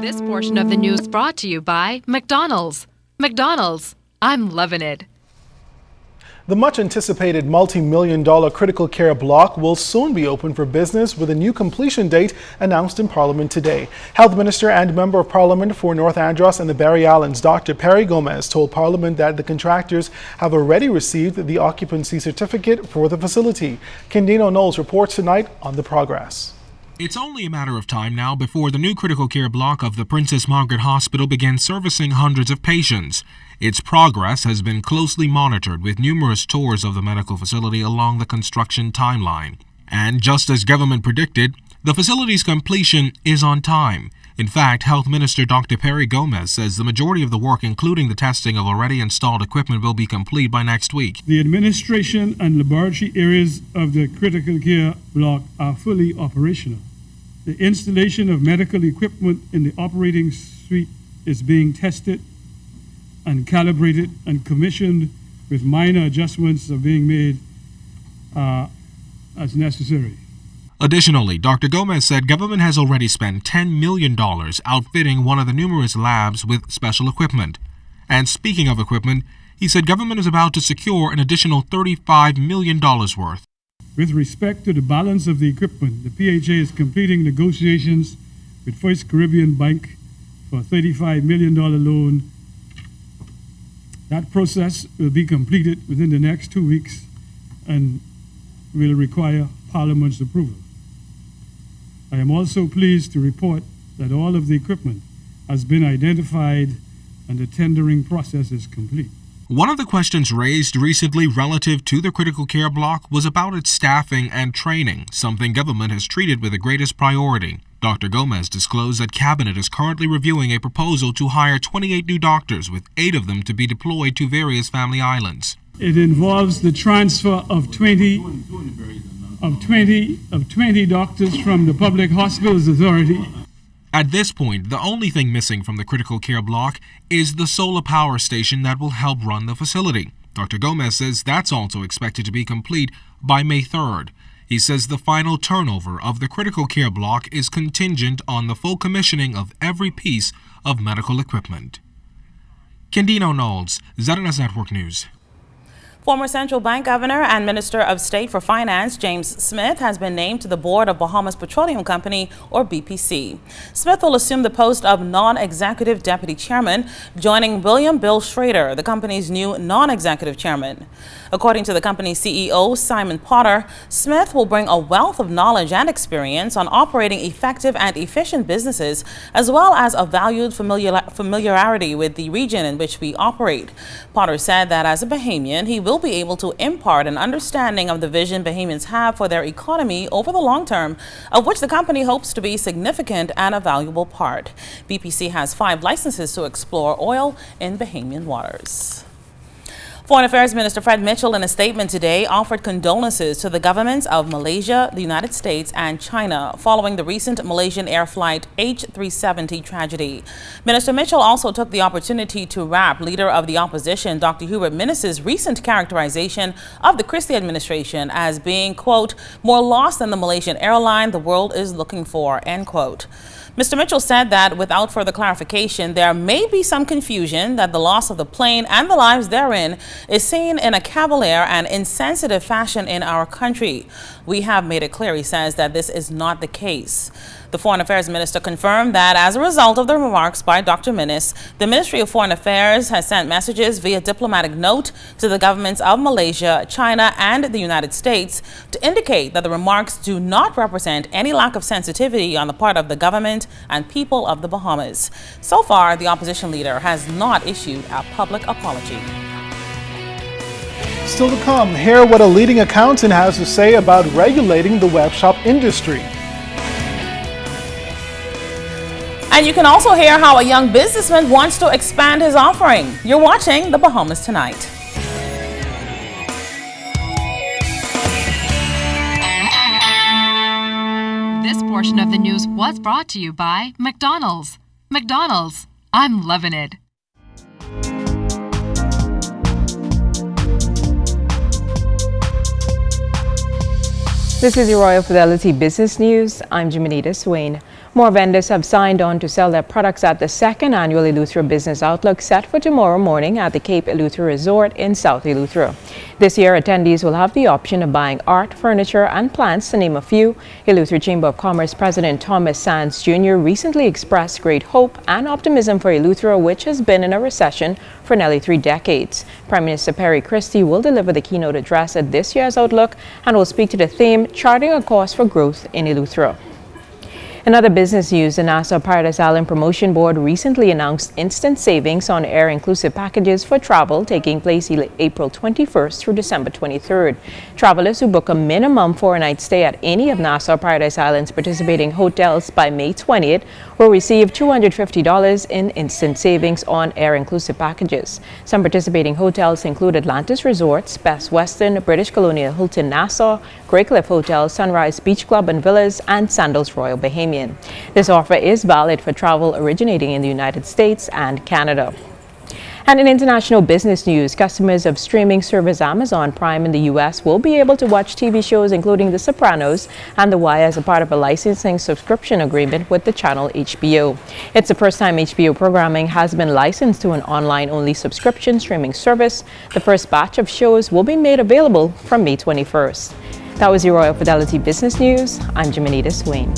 This portion of the news brought to you by McDonald's. McDonald's, I'm loving it. The much-anticipated multi-million-dollar critical care block will soon be open for business with a new completion date announced in Parliament today. Health Minister and Member of Parliament for North Andros and the Barry Islands, Dr. Perry Gomez, told Parliament that the contractors have already received the occupancy certificate for the facility. Kendino Knowles reports tonight on the progress. It's only a matter of time now before the new critical care block of the Princess Margaret Hospital begins servicing hundreds of patients. Its progress has been closely monitored with numerous tours of the medical facility along the construction timeline. And just as government predicted, the facility's completion is on time. In fact, Health Minister Dr. Perry Gomez says the majority of the work, including the testing of already installed equipment, will be complete by next week. The administration and laboratory areas of the critical care block are fully operational. The installation of medical equipment in the operating suite is being tested and calibrated and commissioned, with minor adjustments are being made as necessary. Additionally, Dr. Gomez said government has already spent $10 million outfitting one of the numerous labs with special equipment. And speaking of equipment, he said government is about to secure an additional $35 million worth. With respect to the balance of the equipment, the PHA is completing negotiations with First Caribbean Bank for a $35 million loan. That process will be completed within the next 2 weeks and will require Parliament's approval. I am also pleased to report that all of the equipment has been identified and the tendering process is complete. One of the questions raised recently relative to the critical care block was about its staffing and training, something government has treated with the greatest priority. Dr. Gomez disclosed that Cabinet is currently reviewing a proposal to hire 28 new doctors, with 8 of them to be deployed to various family islands. It involves the transfer of 20 doctors from the Public Hospitals Authority. At this point, the only thing missing from the critical care block is the solar power station that will help run the facility. Dr. Gomez says that's also expected to be complete by May 3rd. He says the final turnover of the critical care block is contingent on the full commissioning of every piece of medical equipment. Kendino Knowles, ZNS Network News. Former Central Bank Governor and Minister of State for Finance James Smith has been named to the board of Bahamas Petroleum Company, or BPC. Smith will assume the post of non-executive deputy chairman, joining William Bill Schrader, the company's new non-executive chairman. According to the company's CEO, Simon Potter, Smith will bring a wealth of knowledge and experience on operating effective and efficient businesses, as well as a valued familiarity with the region in which we operate. Potter said that as a Bahamian, he will be able to impart an understanding of the vision Bahamians have for their economy over the long term, of which the company hopes to be significant and a valuable part. BPC has 5 licenses to explore oil in Bahamian waters. Foreign Affairs Minister Fred Mitchell, in a statement today, offered condolences to the governments of Malaysia, the United States, and China following the recent Malaysian Air Flight H370 tragedy. Minister Mitchell also took the opportunity to rap leader of the opposition, Dr. Hubert Minnis's recent characterization of the Christie administration as being, quote, more lost than the Malaysian airline the world is looking for, end quote. Mr. Mitchell said that without further clarification, there may be some confusion that the loss of the plane and the lives therein is seen in a cavalier and insensitive fashion in our country. We have made it clear, he says, that this is not the case. The Foreign Affairs Minister confirmed that as a result of the remarks by Dr. Minnis, the Ministry of Foreign Affairs has sent messages via diplomatic note to the governments of Malaysia, China, and the United States to indicate that the remarks do not represent any lack of sensitivity on the part of the government and people of the Bahamas. So far, the opposition leader has not issued a public apology. Still to come, hear what a leading accountant has to say about regulating the web shop industry. And you can also hear how a young businessman wants to expand his offering. You're watching The Bahamas Tonight. This portion of the news was brought to you by McDonald's. McDonald's, I'm loving it. This is your Royal Fidelity Business News. I'm Jimenita Swain. More vendors have signed on to sell their products at the second annual Eleuthera Business Outlook set for tomorrow morning at the Cape Eleuthera Resort in South Eleuthera. This year, attendees will have the option of buying art, furniture, and plants, to name a few. Eleuthera Chamber of Commerce President Thomas Sands Jr. recently expressed great hope and optimism for Eleuthera, which has been in a recession for nearly 3 decades. Prime Minister Perry Christie will deliver the keynote address at this year's Outlook and will speak to the theme, Charting a Course for Growth in Eleuthera. In other business news, the Nassau Paradise Island Promotion Board recently announced instant savings on air-inclusive packages for travel taking place April 21st through December 23rd. Travelers who book a minimum 4-night stay at any of Nassau Paradise Island's participating hotels by May 20th will receive $250 in instant savings on air-inclusive packages. Some participating hotels include Atlantis Resorts, Best Western, British Colonial Hilton Nassau, Grey Cliff Hotel, Sunrise Beach Club and Villas, and Sandals Royal Bahamian. This offer is valid for travel originating in the United States and Canada. And in international business news, customers of streaming service Amazon Prime in the U.S. will be able to watch TV shows including The Sopranos and The Wire as a part of a licensing subscription agreement with the channel HBO. It's the first time HBO programming has been licensed to an online-only subscription streaming service. The first batch of shows will be made available from May 21st. That was your Royal Fidelity Business News. I'm Jimenita Swain.